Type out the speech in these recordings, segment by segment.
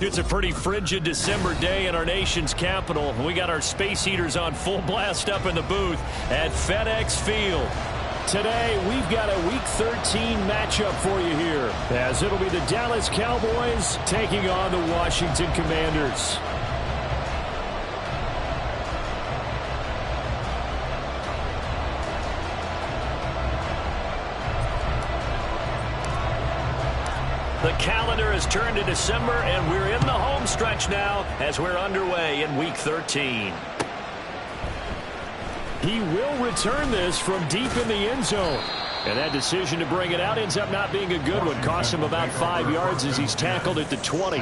It's a pretty frigid December day in our nation's capital. We got our space heaters on full blast up in the booth at FedEx Field. Today, we've got a Week 13 matchup for you here, as it'll be the Dallas Cowboys taking on the Washington Commanders. The calendar has turned to December, and we're in the home stretch now as we're underway in Week 13. He will return this from deep in the end zone. And that decision to bring it out ends up not being a good one. Cost him about 5 yards as he's tackled at the 20.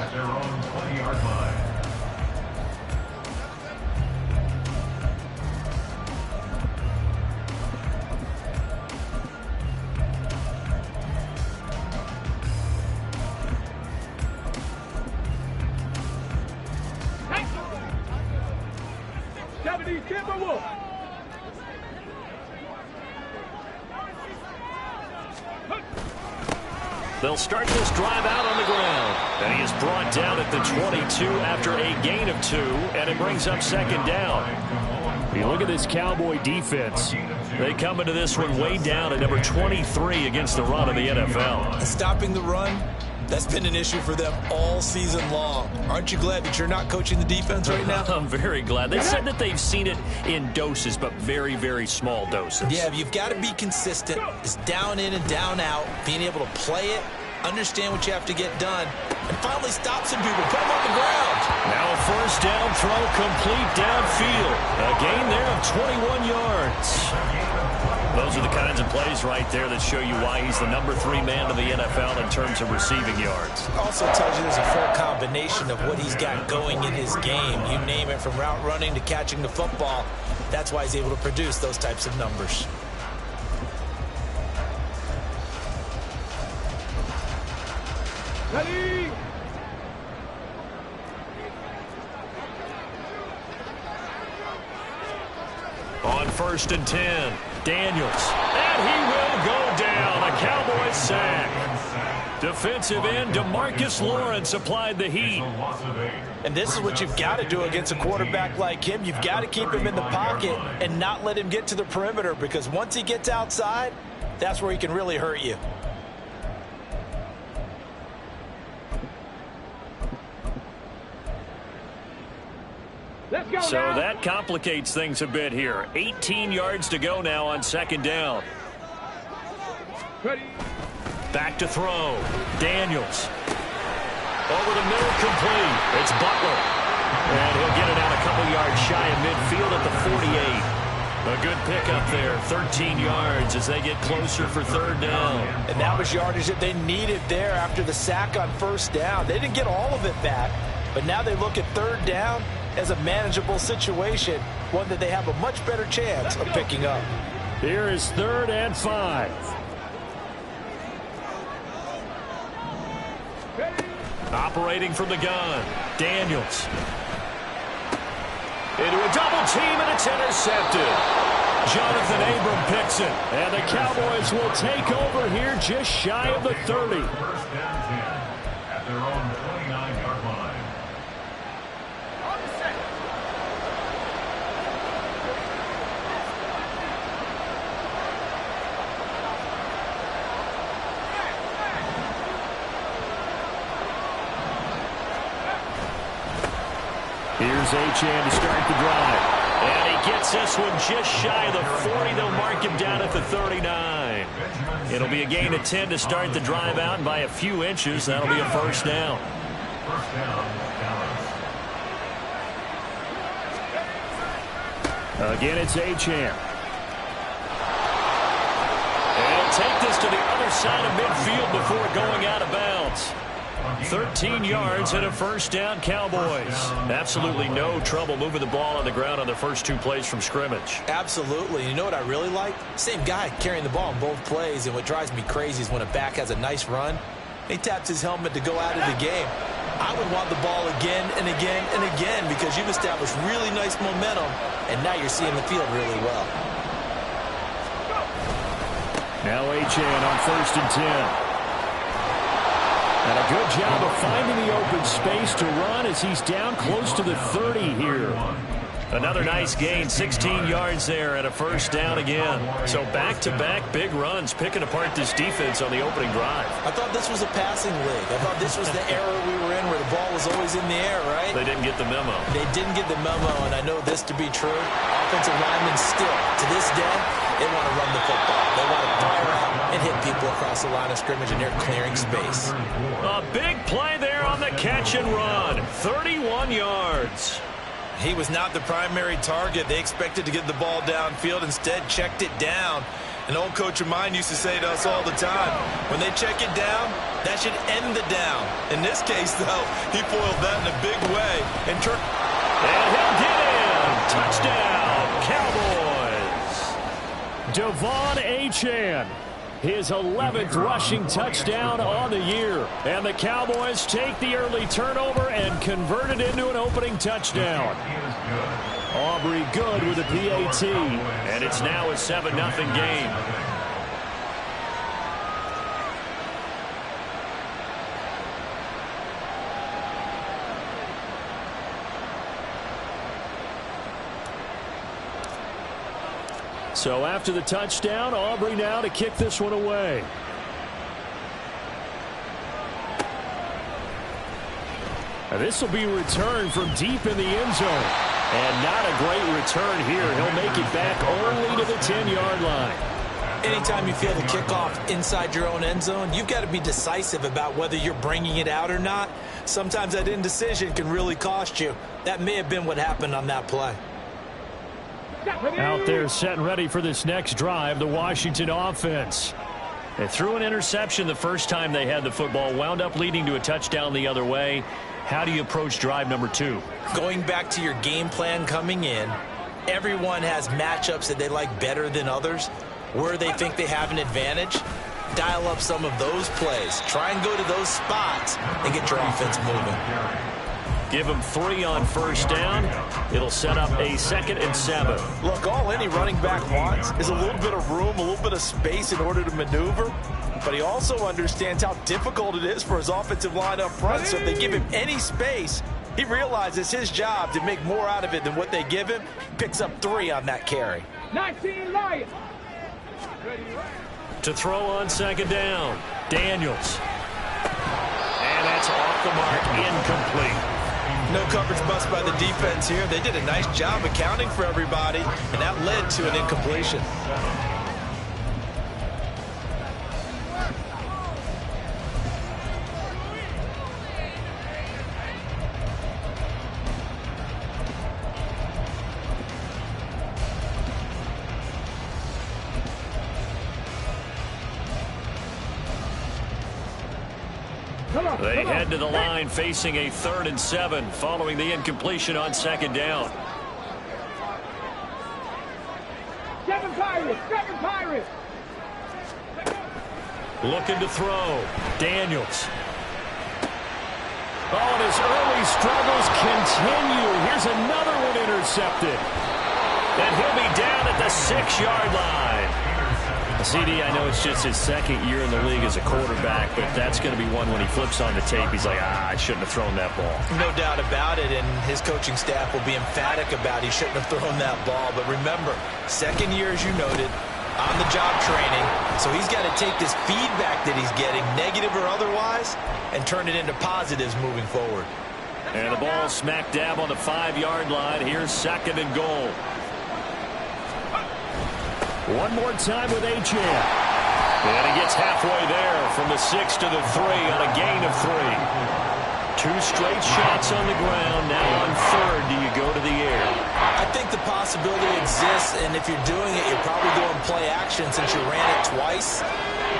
They'll start this drive out on the ground. And he is brought down at the 22 after a gain of 2, and it brings up second down. You look at this Cowboy defense. They come into this one way down at number 23 against the run of the NFL. Stopping the run, that's been an issue for them all season long. Aren't you glad that you're not coaching the defense right now? I'm very glad. They said that they've seen it in doses, but very, very small doses. Yeah, you've got to be consistent. It's down in and down out, being able to play it, understand what you have to get done, and finally stop some people, put them on the ground. Now a first down throw complete downfield. A gain there of 21 yards. Those are the kinds of plays right there that show you why he's the number 3 man in the NFL in terms of receiving yards. Also tells you there's a full combination of what he's got going in his game. You name it, from route running to catching the football. That's why he's able to produce those types of numbers. Ready? On 1st and 10, Daniels. And he will go down. A Cowboys sack. Defensive end DeMarcus Lawrence applied the heat. And this is what you've got to do against a quarterback like him. You've got to keep him in the pocket and not let him get to the perimeter, because once he gets outside, that's where he can really hurt you. So that complicates things a bit here. 18 yards to go now on second down. Back to throw. Daniels. Over the middle, complete. It's Butler. And he'll get it out a couple yards shy of midfield at the 48. A good pickup there. 13 yards as they get closer for third down. And that was yardage that they needed there after the sack on first down. They didn't get all of it back, but now they look at third down as a manageable situation, one that they have a much better chance of picking up. Here is 3rd and 5. Operating from the gun, Daniels. Into a double team, and it's intercepted. Jonathan Abram picks it, and the Cowboys will take over here just shy of the 30. First down 10 at their own 29-yard line. Here's Achane to start the drive. And he gets this one just shy of the 40. They'll mark him down at the 39. It'll be a gain of 10 to start the drive out, and by a few inches, that'll be a first down. First down, Dallas. Again, it's Achane. And he'll take this to the other side of midfield before going out of bounds. 13 yards and a first down, Cowboys. Absolutely no trouble moving the ball on the ground on the first 2 plays from scrimmage. Absolutely. You know what I really like? Same guy carrying the ball in both plays, and what drives me crazy is when a back has a nice run, he taps his helmet to go out of the game. I would want the ball again and again and again, because you've established really nice momentum, and now you're seeing the field really well. Now Achane on 1st and 10. And a good job of finding the open space to run as he's down close to the 30 here. Another nice gain, 16 yards there and a first down again. So back-to-back big runs, picking apart this defense on the opening drive. I thought this was a passing league. I thought this was the era we were in where the ball was always in the air, right? They didn't get the memo. They didn't get the memo, and I know this to be true. Offensive linemen still, to this day, they want to run the football. They want to fire out and hit people across the line of scrimmage, and they're clearing space. A big play there on the catch and run. 31 yards. He was not the primary target. They expected to get the ball downfield. Instead, checked it down. An old coach of mine used to say to us all the time, when they check it down, that should end the down. In this case, though, he foiled that in a big way. And he'll get in. Touchdown, Cowboys. Devon Achane. His 11th rushing touchdown on the year. And the Cowboys take the early turnover and convert it into an opening touchdown. Aubrey good with a PAT. And it's now a 7-0 game. So after the touchdown, Aubrey now to kick this one away. This will be returned from deep in the end zone. And not a great return here. He'll make it back only to the 10-yard line. Anytime you feel the kickoff inside your own end zone, you've got to be decisive about whether you're bringing it out or not. Sometimes that indecision can really cost you. That may have been what happened on that play. Out there set and ready for this next drive, the Washington offense. They threw an interception the first time they had the football, wound up leading to a touchdown the other way. How do you approach drive number 2? Going back to your game plan coming in, everyone has matchups that they like better than others. Where they think they have an advantage, dial up some of those plays. Try and go to those spots and get your offense moving. Give them 3 on first down. It'll set up a 2nd and 7. Look, all any running back wants is a little bit of room, a little bit of space in order to maneuver. But he also understands how difficult it is for his offensive line up front. So if they give him any space, he realizes his job to make more out of it than what they give him. Picks up 3 on that carry. 19 Lions. To throw on 2nd down, Daniels. And that's off the mark, incomplete. No coverage bust by the defense here. They did a nice job accounting for everybody, and that led to an incompletion. They head to the line facing a 3rd and 7 following the incompletion on 2nd down. Seven Pirates. Looking to throw. Daniels. Oh, and his early struggles continue. Here's another one intercepted. And he'll be down at the 6-yard line. CD, I know it's just his 2nd year in the league as a quarterback, but that's going to be one when he flips on the tape. He's like, I shouldn't have thrown that ball. No doubt about it, and his coaching staff will be emphatic about he shouldn't have thrown that ball. But remember, 2nd year, as you noted, on-the-job training. So he's got to take this feedback that he's getting, negative or otherwise, and turn it into positives moving forward. And the ball smack dab on the 5-yard line. Here's 2nd and goal. One more time with Achane. And he gets halfway there from the 6 to the 3 on a gain of 3. 2 straight shots on the ground. Now on 3rd, do you go to the air? I think the possibility exists, and if you're doing it, you're probably going play action since you ran it twice.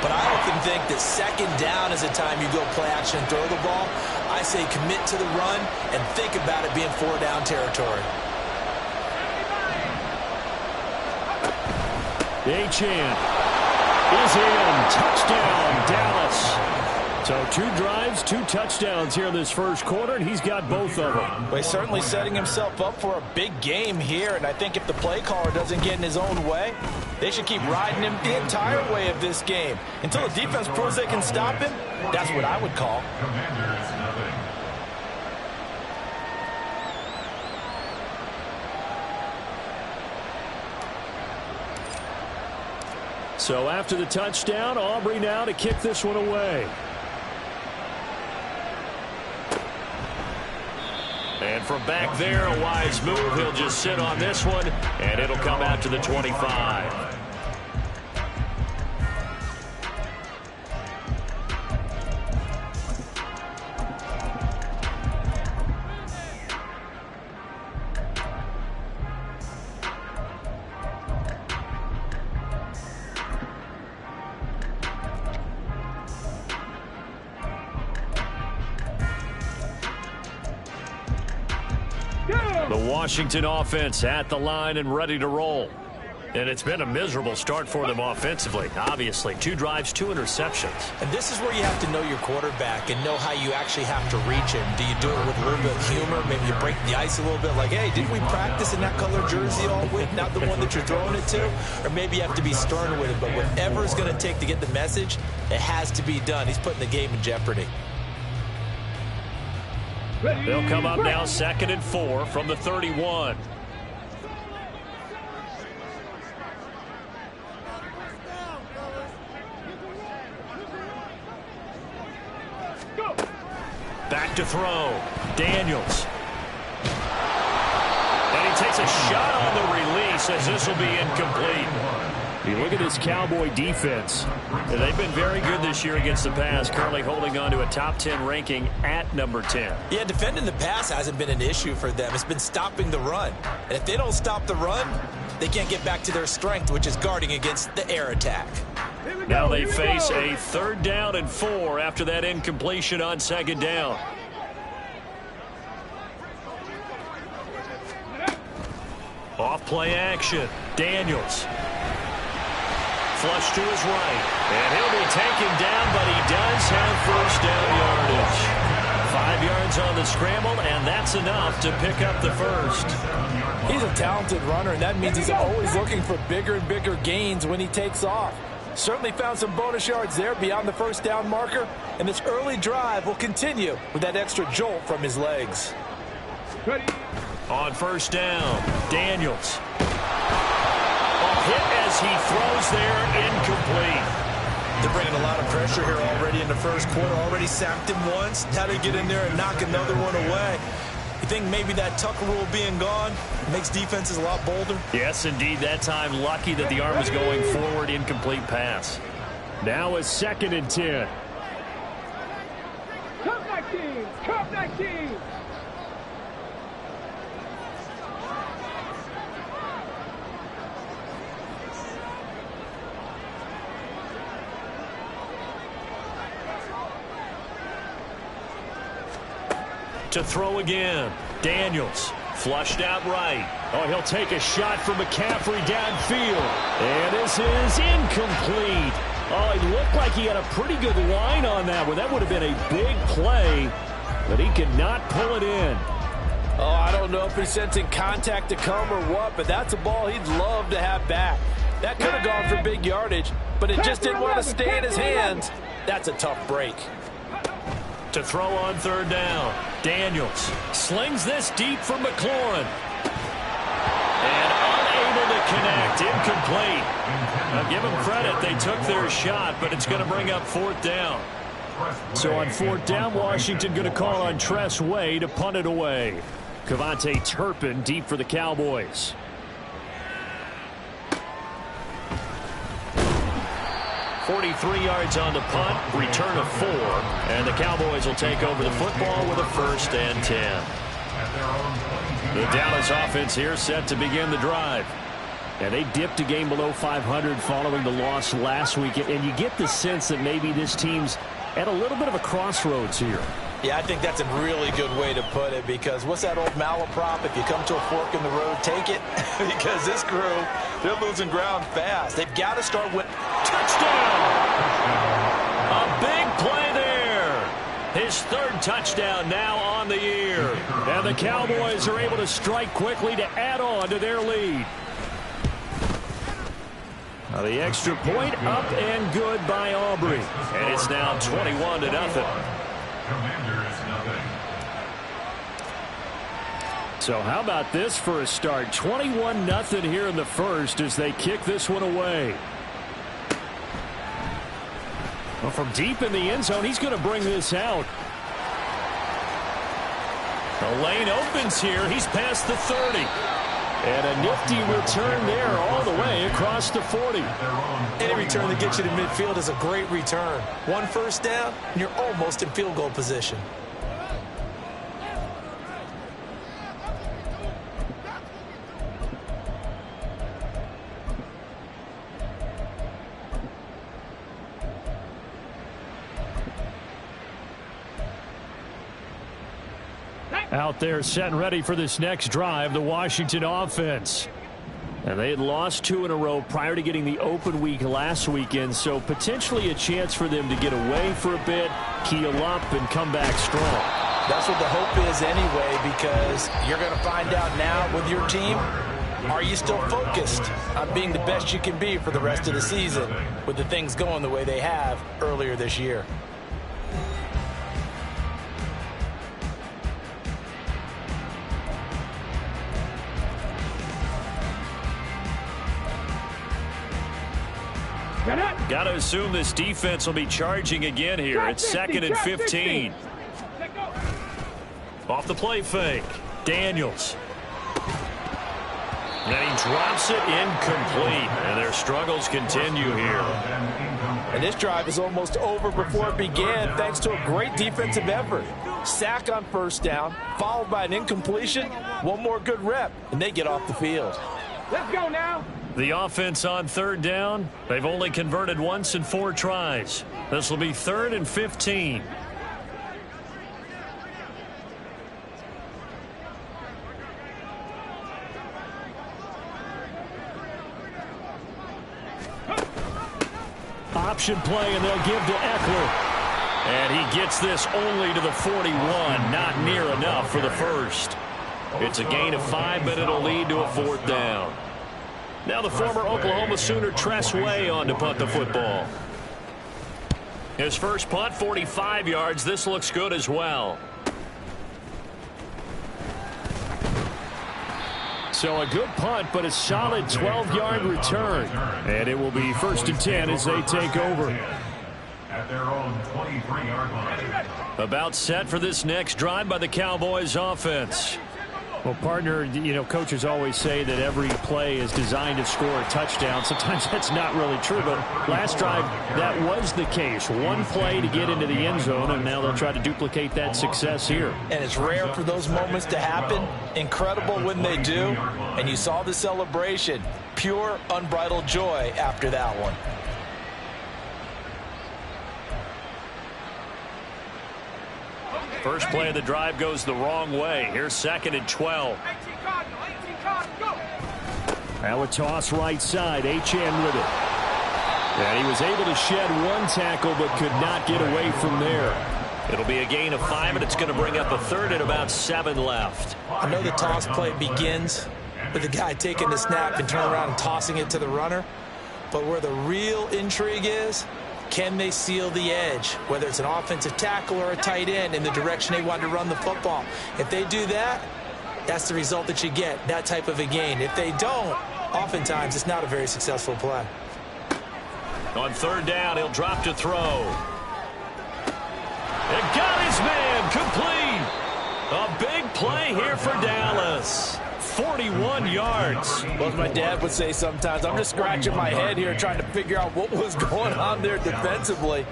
But I often think that 2nd down is the time you go play action and throw the ball. I say commit to the run and think about it being 4-down territory. Achane is in. Touchdown, Dallas. So 2 drives, 2 touchdowns here in this first quarter, and he's got both of them. Well, he's certainly setting himself up for a big game here, and I think if the play caller doesn't get in his own way, they should keep riding him the entire way of this game. Until the defense proves they can stop him, that's what I would call. Commanders, nothing. So after the touchdown, Aubrey now to kick this one away. And from back there, a wise move. He'll just sit on this one, and it'll come out to the 25. The Washington offense at the line and ready to roll. And it's been a miserable start for them offensively. Obviously, 2 drives, 2 interceptions. And this is where you have to know your quarterback and know how you actually have to reach him. Do you do it with a little bit of humor? Maybe you break the ice a little bit like, hey, didn't we practice in that color jersey all week, not the one that you're throwing it to? Or maybe you have to be stern with it. But whatever it's going to take to get the message, it has to be done. He's putting the game in jeopardy. They'll come up now 2nd and 4 from the 31. Back to throw. Daniels. And he takes a shot on the release as this will be incomplete. You look at this Cowboy defense. They've been very good this year against the pass, currently holding on to a top 10 ranking at number 10. Yeah, defending the pass hasn't been an issue for them. It's been stopping the run. And if they don't stop the run, they can't get back to their strength, which is guarding against the air attack. Now they face a 3rd down and 4 after that incompletion on 2nd down. Off play action. Daniels. Flush to his right. And he'll be taken down, but he does have 1st down yardage. 5 yards on the scramble, and that's enough to pick up the 1st. He's a talented runner, and that means he's always looking for bigger and bigger gains when he takes off. Certainly found some bonus yards there beyond the 1st down marker, and this early drive will continue with that extra jolt from his legs. On 1st down, Daniels. Hit as he throws there, incomplete. They're bringing a lot of pressure here already in the 1st quarter. Already sacked him once. Now they get in there and knock another one away. You think maybe that Tucker rule being gone makes defenses a lot bolder? Yes, indeed. That time, lucky that the arm was going forward, incomplete pass. Now a 2nd and 10. Come back, team! Come back, team! To throw again. Daniels flushed out right. Oh, he'll take a shot from McCaffrey downfield. And this is incomplete. Oh, it looked like he had a pretty good line on that one. That would have been a big play, but he could not pull it in. Oh, I don't know if he's sensing contact to come or what, but that's a ball he'd love to have back. That could have gone for big yardage, but it just didn't want to stay in his hands. That's a tough break. To throw on 3rd down. Daniels slings this deep for McLaurin. And unable to connect. Incomplete. Now give them credit. They took their shot, but it's going to bring up 4th down. So on 4th down, Washington going to call on Tress Way to punt it away. Kevontae Turpin deep for the Cowboys. 43 yards on the punt, return of 4, and the Cowboys will take over the football with a 1st and 10. The Dallas offense here set to begin the drive. And they dipped a game below 500 following the loss last week, and you get the sense that maybe this team's at a little bit of a crossroads here. Yeah, I think that's a really good way to put it, because what's that old malaprop? If you come to a fork in the road, take it. Because this crew, they're losing ground fast. They've got to start with touchdown. A big play there. His third touchdown now on the year. And the Cowboys are able to strike quickly to add on to their lead. Now the extra point up and good by Aubrey. And it's now 21-0. Commanders, nothing. So how about this for a start? 21-0 here in the first as they kick this one away. Well, from deep in the end zone, he's going to bring this out. The lane opens here. He's past the 30. And a nifty return there all the way across the 40. Any return that gets you to midfield is a great return. One first down, and you're almost in field goal position. Out there set and ready for this next drive, the Washington offense. And they had lost 2 in a row prior to getting the open week last weekend, so potentially a chance for them to get away for a bit, keel up, and come back strong. That's what the hope is anyway, because you're going to find out now with your team, are you still focused on being the best you can be for the rest of the season with the things going the way they have earlier this year? Got to assume this defense will be charging again here. It's 2nd and 15. Off the play fake. Daniels. And he drops it incomplete. And their struggles continue here. And this drive is almost over before it began thanks to a great defensive effort. Sack on first down, followed by an incompletion. One more good rep, and they get off the field. Let's go now. The offense on 3rd down. They've only converted once in 4 tries. This will be 3rd and 15. Option play, and they'll give to Eckler. And he gets this only to the 41. Not near enough for the first. It's a gain of 5, but it'll lead to a 4th down. Now the former Oklahoma Sooner Tress Way on to punt the football. His first punt, 45 yards. This looks good as well. So a good punt, but a solid 12-yard return. And it will be 1st and 10 as they take over. At their own 23-yard line. About set for this next drive by the Cowboys offense. Well, partner, you know, coaches always say that every play is designed to score a touchdown. Sometimes that's not really true, but last drive, that was the case. One play to get into the end zone, and now they'll try to duplicate that success here. And it's rare for those moments to happen. Incredible when they do. And you saw the celebration. Pure, unbridled joy after that one. First play of the drive goes the wrong way. Here's 2nd and 12. Now a toss right side. Achane with it. And he was able to shed one tackle but could not get away from there. It'll be a gain of 5, and it's going to bring up a 3rd and about 7 left. I know the toss play begins with the guy taking the snap and turning around and tossing it to the runner. But where the real intrigue is, can they seal the edge, whether it's an offensive tackle or a tight end, in the direction they want to run the football? If they do that, that's the result that you get, that type of a gain. If they don't, oftentimes it's not a very successful play. On 3rd down, he'll drop to throw. And got his man complete. A big play here for Dallas. 41 yards. Well, as my dad would say sometimes, I'm just scratching my head here trying to figure out what was going on there defensively.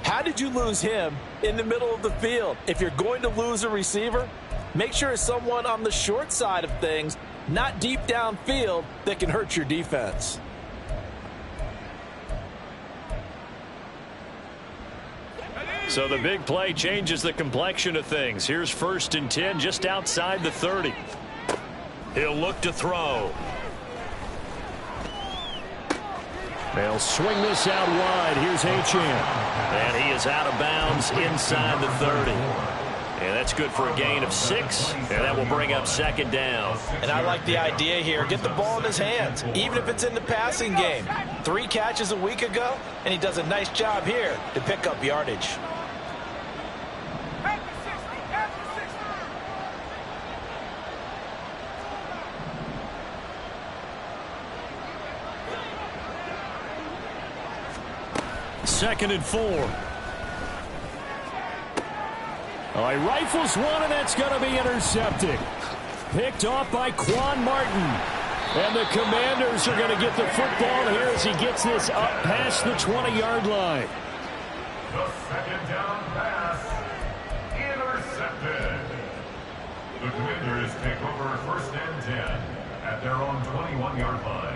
How did you lose him in the middle of the field? If you're going to lose a receiver, make sure it's someone on the short side of things, not deep downfield, that can hurt your defense. So the big play changes the complexion of things. Here's 1st and 10 just outside the 30. He'll look to throw. They'll swing this out wide. Here's Achane. And he is out of bounds inside the 30. And that's good for a gain of 6. And that will bring up second down. And I like the idea here. Get the ball in his hands, even if it's in the passing game. 3 catches a week ago, and he does a nice job here to pick up yardage. Second and 4. He rifles one, and that's going to be intercepted. Picked off by Quan Martin. And the Commanders are going to get the football here as he gets this up past the 20-yard line. The second down pass, intercepted. The Commanders take over first and 10 at their own 21-yard line.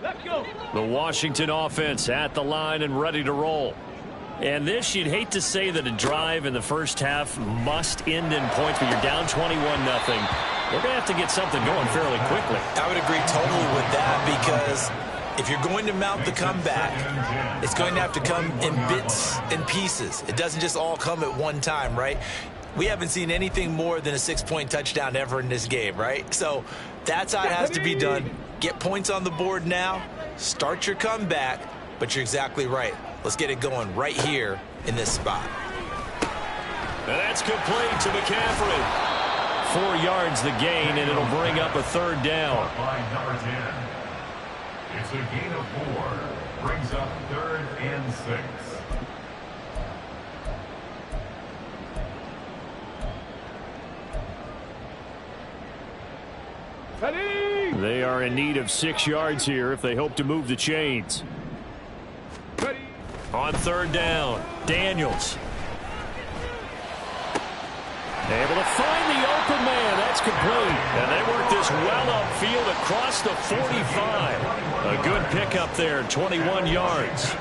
Let's go. The Washington offense at the line and ready to roll. And this, you'd hate to say that a drive in the first half must end in points, but you're down 21-0. They're going to have to get something going fairly quickly. I would agree totally with that, because if you're going to mount the comeback, it's going to have to come in bits and pieces. It doesn't just all come at one time, right? We haven't seen anything more than a 6-point touchdown ever in this game, right? So that's how it has to be done. Get points on the board now, start your comeback, but you're exactly right. Let's get it going right here in this spot. And that's complete to McCaffrey. 4 yards the gain, and it'll bring up a third down. By number 10. It's a gain of 4. Brings up 3rd and 6. Ready. They are in need of 6 yards here if they hope to move the chains. Ready. On third down, Daniels. Able to find the open man. That's complete. And they work this well upfield across the 45. A good pickup there, 21 yards.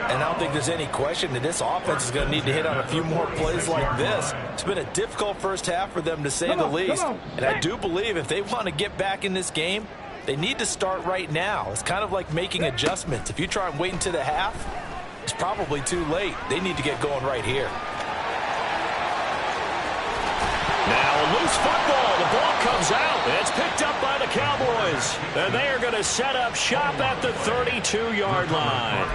And I don't think there's any question that this offense is going to need to hit on a few more plays like this. It's been a difficult first half for them, to say the least. And I do believe if they want to get back in this game, they need to start right now. It's kind of like making adjustments. If you try and wait until the half, it's probably too late. They need to get going right here. Now a loose football. The ball comes out. It's picked up by the Cowboys. And they are going to set up shop at the 32-yard line.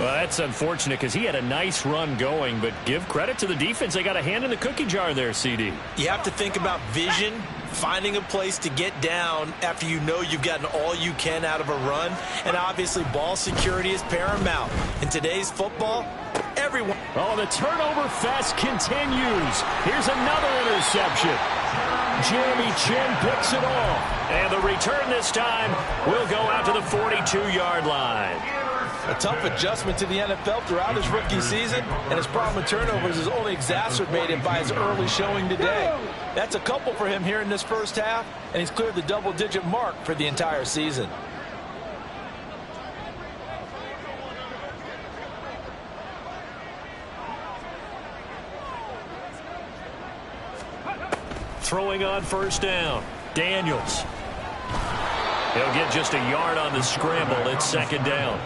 Well, that's unfortunate because he had a nice run going, but give credit to the defense. They got a hand in the cookie jar there, CD. You have to think about vision, finding a place to get down after you know you've gotten all you can out of a run. And obviously ball security is paramount. In today's football, everyone... Oh, the turnover fest continues. Here's another interception. Jeremy Chinn picks it off. And the return this time will go out to the 42-yard line. A tough adjustment to the NFL throughout his rookie season, and his problem with turnovers is only exacerbated by his early showing today. That's a couple for him here in this first half, and he's cleared the double-digit mark for the entire season. Throwing on first down, Daniels. He'll get just a yard on the scramble. It's second down.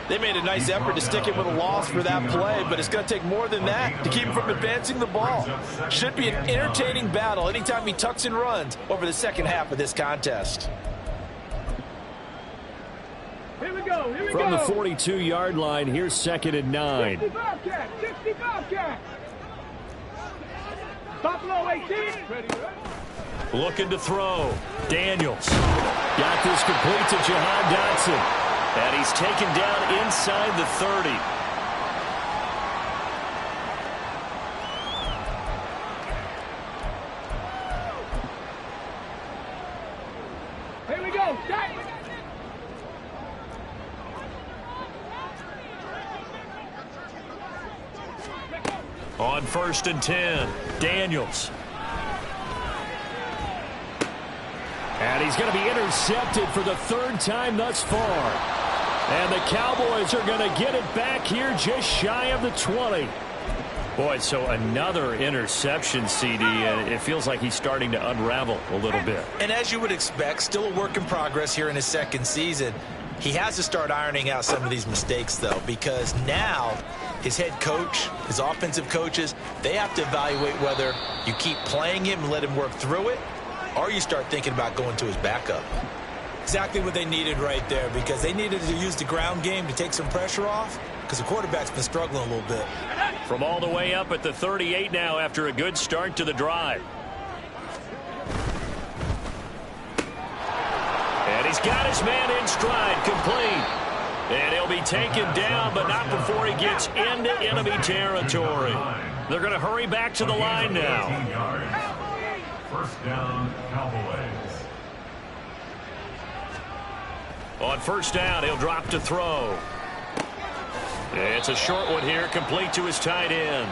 They made a nice effort to stick him with a loss for that play, but it's going to take more than that to keep him from advancing the ball. Should be an entertaining battle anytime he tucks and runs over the second half of this contest. Here we go. Here we From go. the 42-yard line, here's second and 9. 65 cat. 65 cat. Buffalo 18. Ready. Looking to throw. Daniels. Got this complete to Jahan Dotson. And he's taken down inside the 30. Here we go. Set. On first and 10, Daniels. And he's going to be intercepted for the third time thus far. And the Cowboys are going to get it back here just shy of the 20. Boy, so another interception, CD, and it feels like he's starting to unravel a little bit. And as you would expect, still a work in progress here in his second season. He has to start ironing out some of these mistakes, though, because now his head coach, his offensive coaches, they have to evaluate whether you keep playing him and let him work through it, or you start thinking about going to his backup. Exactly what they needed right there, because they needed to use the ground game to take some pressure off, because the quarterback's been struggling a little bit. From all the way up at the 38 now after a good start to the drive. And he's got his man in stride, complete. And he'll be taken down, but not before he gets into enemy territory. They're going to hurry back to the line now. First down, Cowboys. On first down, he'll drop to throw. It's a short one here, complete to his tight end.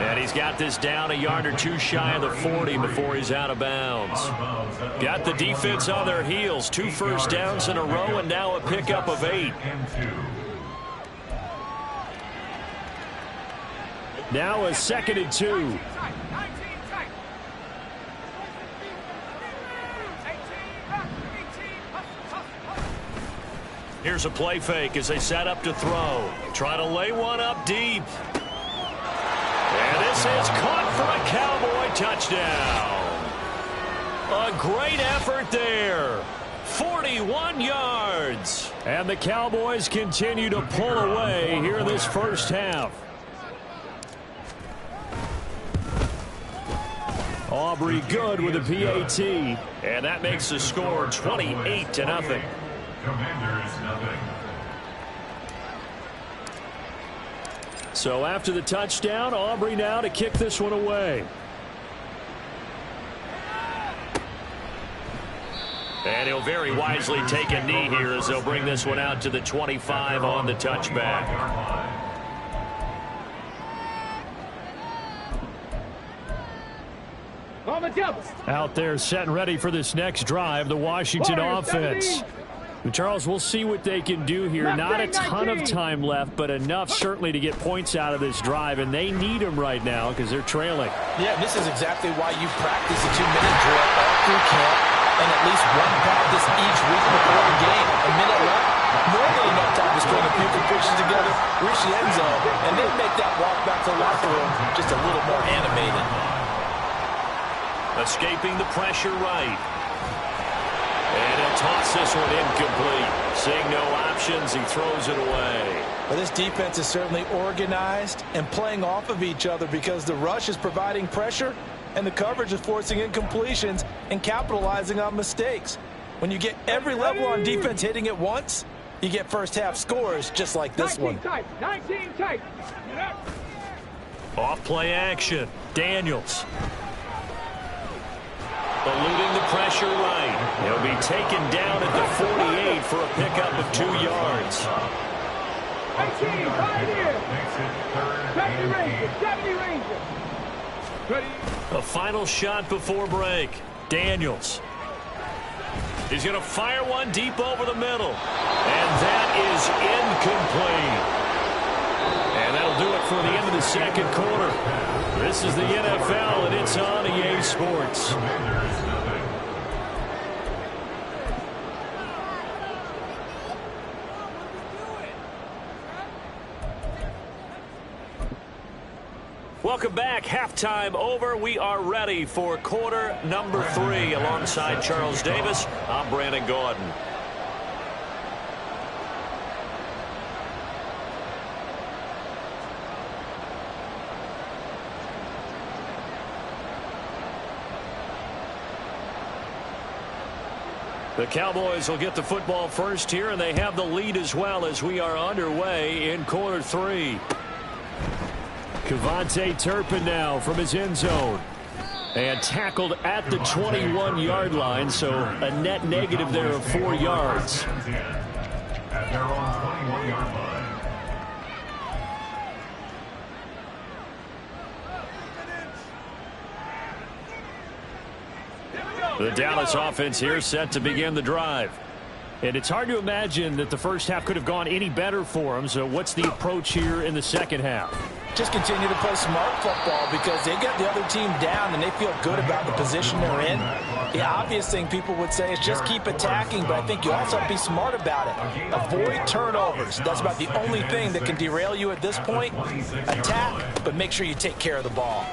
And he's got this down a yard or two shy of the 40 before he's out of bounds. Got the defense on their heels. 2 first downs in a row and now a pickup of 8. Now a 2nd and 2. Here's a play fake as they set up to throw. Try to lay one up deep. And this is caught for a Cowboy touchdown. A great effort there. 41 yards. And the Cowboys continue to pull away here in this first half. Aubrey good with a PAT. And that makes the score 28-0. Commanders, nothing. So after the touchdown, Aubrey now to kick this one away. And he'll very wisely take a knee here as they'll bring this one out to the 25 on the touchback. Out there set and ready for this next drive, the Washington offense. Charles, we'll see what they can do here. Not a ton of time left, but enough certainly to get points out of this drive, and they need them right now because they're trailing. Yeah, this is exactly why you practice a 2-minute drill all through camp and at least one practice each week before the game. A minute left, more than enough time to string a few pictures together, reach the end zone, and then make that walk back to the locker room just a little more animated. Escaping the pressure right. And he'll toss this one incomplete. Seeing no options, he throws it away. Well, this defense is certainly organized and playing off of each other because the rush is providing pressure and the coverage is forcing incompletions and capitalizing on mistakes. When you get every level on defense hitting at once, you get first half scores just like this one. 19 tight. Off play action. Daniels. Eluding the pressure right. He'll be taken down at the 48 for a pickup of 2 yards. 18, right here. 70 Rangers, 70 Rangers. Ready? A final shot before break. Daniels. He's going to fire one deep over the middle. And that is incomplete. And that'll do it for the end of the second quarter. This is the NFL, and it's on EA Sports. Welcome back. Halftime over. We are ready for quarter number 3. Alongside Charles Davis, I'm Brandon Gordon. The Cowboys will get the football first here, and they have the lead as well as we are underway in quarter 3. KaVontae Turpin now from his end zone. And tackled at the 21-yard line, so a net negative there of 4 yards. At their own 21-yard line. The Dallas offense here set to begin the drive. And it's hard to imagine that the first half could have gone any better for them. So what's the approach here in the second half? Just continue to play smart football because they get the other team down and they feel good about the position they're in. The obvious thing people would say is just keep attacking, but I think you also have to be smart about it. Avoid turnovers. That's about the only thing that can derail you at this point. Attack, but make sure you take care of the ball.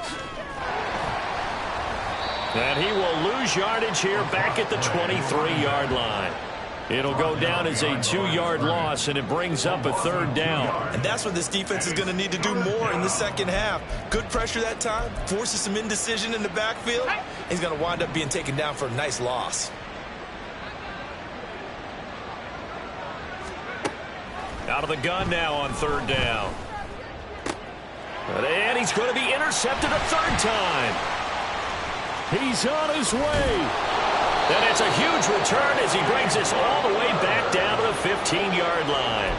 And he will lose yardage here back at the 23-yard line. It'll go down as a 2-yard loss, and it brings up a 3rd down. And that's what this defense is going to need to do more in the second half. Good pressure that time, forces some indecision in the backfield. He's going to wind up being taken down for a nice loss. Out of the gun now on 3rd down. And he's going to be intercepted a 3rd time. He's on his way. And it's a huge return as he brings us all the way back down to the 15-yard line.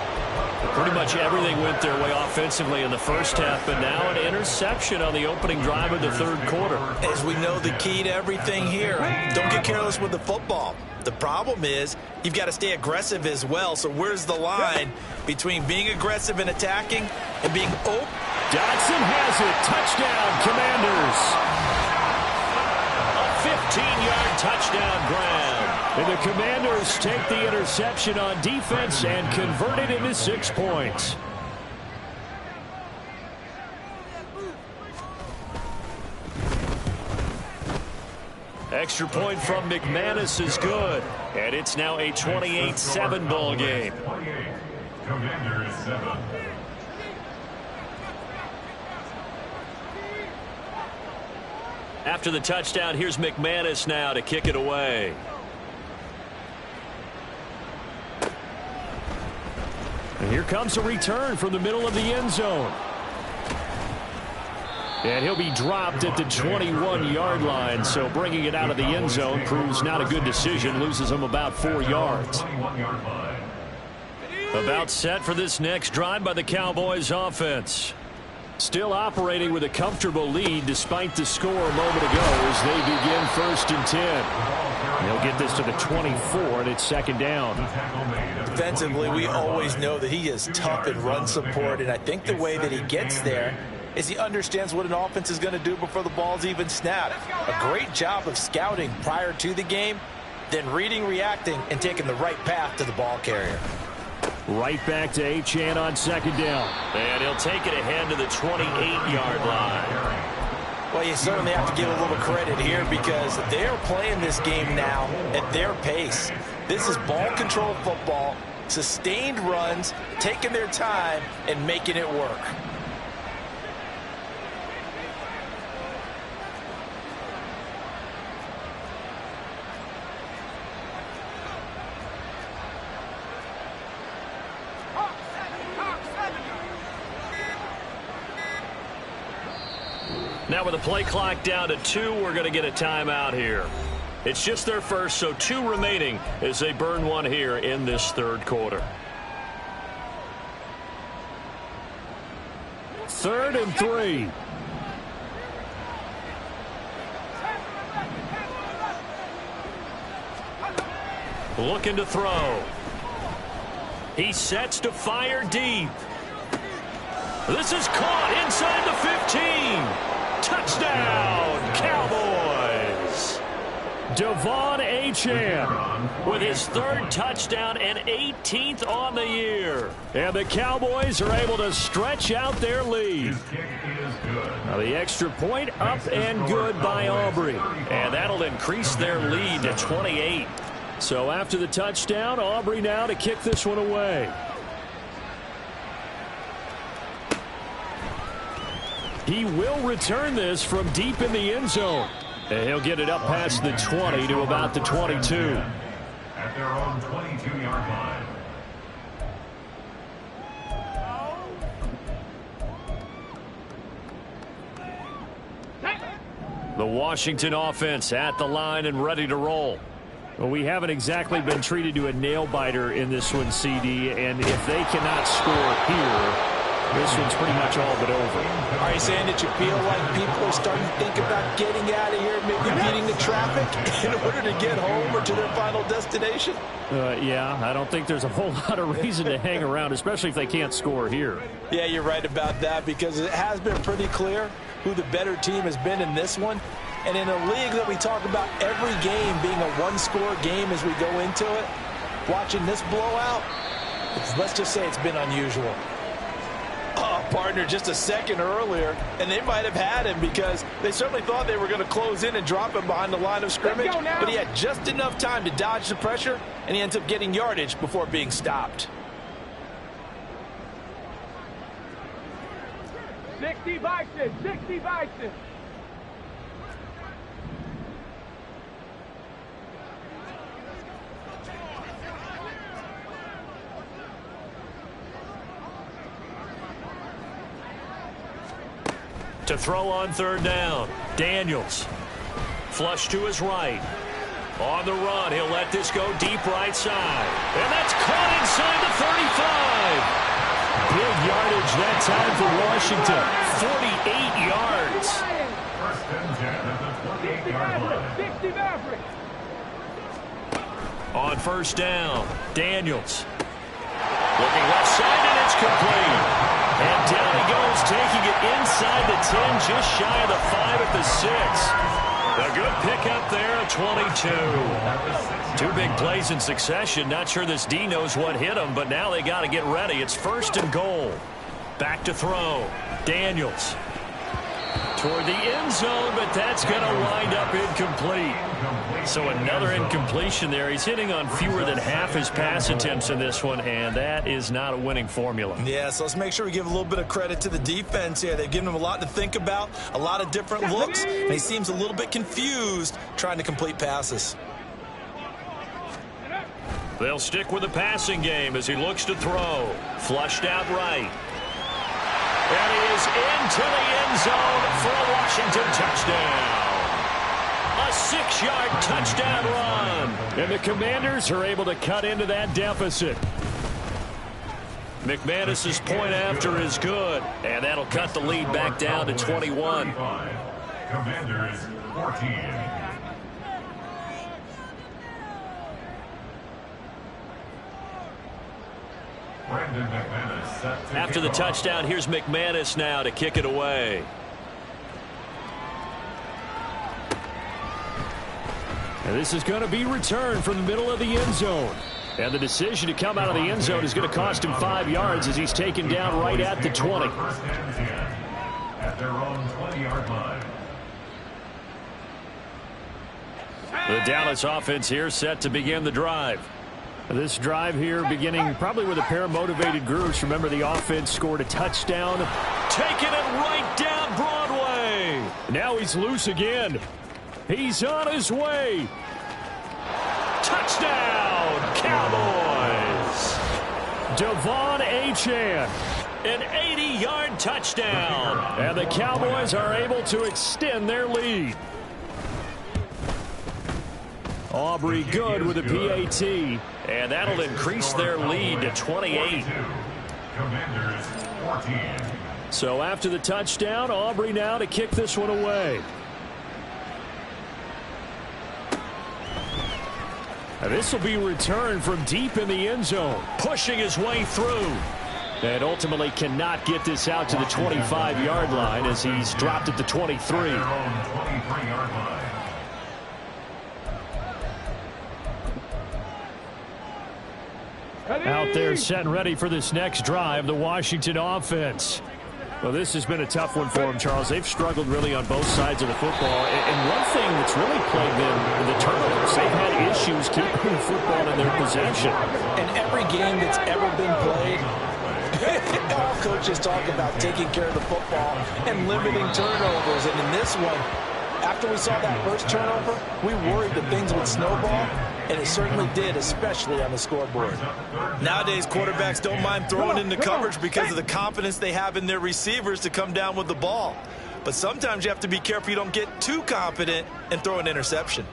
Pretty much everything went their way offensively in the first half, but now an interception on the opening drive of the 3rd quarter. As we know, the key to everything here, don't get careless with the football. The problem is you've got to stay aggressive as well. So where's the line between being aggressive and attacking and being open? Dotson has it. Touchdown, Commanders. 15-yard touchdown grab. And the Commanders take the interception on defense and convert it into 6 points. Extra point from McManus is good. And it's now a 28-7 ball game. Commanders 7. After the touchdown, here's McManus now to kick it away. And here comes a return from the middle of the end zone. And he'll be dropped at the 21-yard line, so bringing it out of the end zone proves not a good decision, loses him about 4 yards. About set for this next drive by the Cowboys offense. Still operating with a comfortable lead despite the score a moment ago as they begin 1st and 10. They'll get this to the 24, and it's 2nd down. Defensively, we always know that he is tough in run support, and I think the way that he gets there is he understands what an offense is going to do before the ball's even snapped. A great job of scouting prior to the game, then reading, reacting, and taking the right path to the ball carrier. Right back to Achane on 2nd down. And he'll take it ahead to the 28-yard line. Well, you certainly have to give a little credit here because they're playing this game now at their pace. This is ball control football, sustained runs, taking their time, and making it work. Now with the play clock down to 2, we're going to get a timeout here. It's just their first, so 2 remaining as they burn one here in this 3rd quarter. 3rd and 3. Looking to throw. He sets to fire deep. This is caught inside the 15. Touchdown, Cowboys. Devon Achane with his 3rd touchdown and 18th on the year. And the Cowboys are able to stretch out their lead. Now the extra point up and good by Aubrey. And that'll increase their lead to 28. So after the touchdown, Aubrey now to kick this one away. He will return this from deep in the end zone. And he'll get it up past the 20 to about the 22. At their own 22-yard line. The Washington offense at the line and ready to roll. Well, we haven't exactly been treated to a nail-biter in this one, CD, and if they cannot score here, this one's pretty much all but over. Are you saying that you feel like people are starting to think about getting out of here, maybe beating into traffic in order to get home or to their final destination? Yeah, I don't think there's a whole lot of reason to hang around, especially if they can't score here. Yeah, you're right about that, because it has been pretty clear who the better team has been in this one. And in a league that we talk about every game being a one-score game as we go into it, watching this blowout, let's just say it's been unusual. Oh, partner, just a second earlier, and they might have had him because they certainly thought they were going to close in and drop him behind the line of scrimmage, but he had just enough time to dodge the pressure, and he ends up getting yardage before being stopped. 60 Bison, 60 Bison. To throw on third down, Daniels. Flush to his right. On the run, he'll let this go deep right side. And that's caught inside the 35. Big yardage that time for Washington. 48 yards. First and 10 at the 28-yard line. 60 Maverick. On first down, Daniels. Looking left side, and it's complete. And down he goes, taking it inside the 10, just shy of the 5 at the 6. A good pickup there at 22. 2 big plays in succession. Not sure this D knows what hit him, but now they got to get ready. It's first and goal. Back to throw. Daniels. Toward the end zone, but that's going to wind up incomplete. So another incompletion there. He's hitting on fewer than half his pass attempts in this one, and that is not a winning formula. Yeah, so let's make sure we give a little bit of credit to the defense here. They've given him a lot to think about, a lot of different looks, and he seems a little bit confused trying to complete passes. They'll stick with the passing game as he looks to throw. Flushed out right. And he is into the end zone for a Washington touchdown. A 6-yard touchdown run. And the Commanders are able to cut into that deficit. McManus's point after is good. And that'll cut the lead back down to 21. Commanders 14. Brandon McManus set to After the kick off. touchdown, here's McManus now to kick it away. And this is going to be returned from the middle of the end zone. And the decision to come out of the end zone is going to cost him 5 yards as he's taken down right at the 20. First and 10 at their own 20-yard line. The Dallas offense here set to begin the drive. This drive here beginning probably with a pair of motivated groups. Remember, the offense scored a touchdown. Taking it right down Broadway. Now he's loose again. He's on his way. Touchdown, Cowboys. Devon Achane. An 80-yard touchdown. And the Cowboys are able to extend their lead. Aubrey good with a PAT. And that'll increase their lead to 28. Commanders 14. So after the touchdown, Aubrey now to kick this one away. And this will be returned from deep in the end zone. Pushing his way through. And ultimately cannot get this out to the 25-yard line as he's dropped at the 23. Their own 23-yard line. Out there set and ready for this next drive, the Washington offense. Well, this has been a tough one for them, Charles. They've struggled really on both sides of the football. And one thing that's really plagued them, the turnovers. They've had issues keeping the football in their possession. In every game that's ever been played, all coaches talk about taking care of the football and limiting turnovers. And in this one, after we saw that first turnover, we worried that things would snowball, and it certainly did, especially on the scoreboard. Nowadays, quarterbacks don't mind throwing into coverage because of the confidence they have in their receivers to come down with the ball. But sometimes you have to be careful you don't get too confident and throw an interception.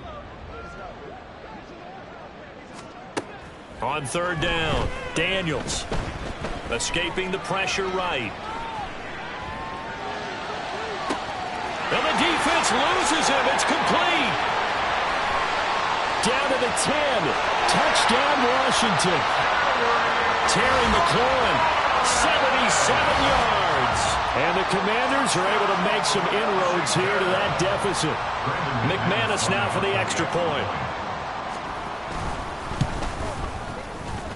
On third down, Daniels escaping the pressure right. And the defense loses him. It's complete. down to the 10. Touchdown, Washington. Terry McLaurin, 77 yards. And the Commanders are able to make some inroads here to that deficit. McManus now for the extra point.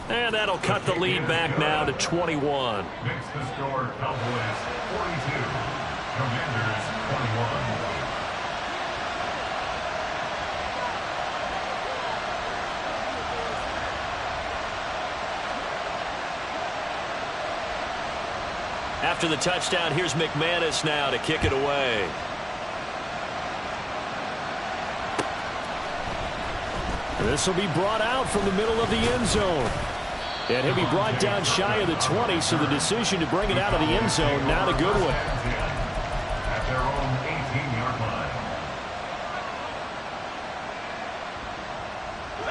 And that'll cut the lead back now to 21. Makes the score Cowboys 42, Commanders 21. After the touchdown, here's McManus now to kick it away. This will be brought out from the middle of the end zone. And he'll be brought down shy of the 20, so the decision to bring it out of the end zone, not a good one. At their own 18-yard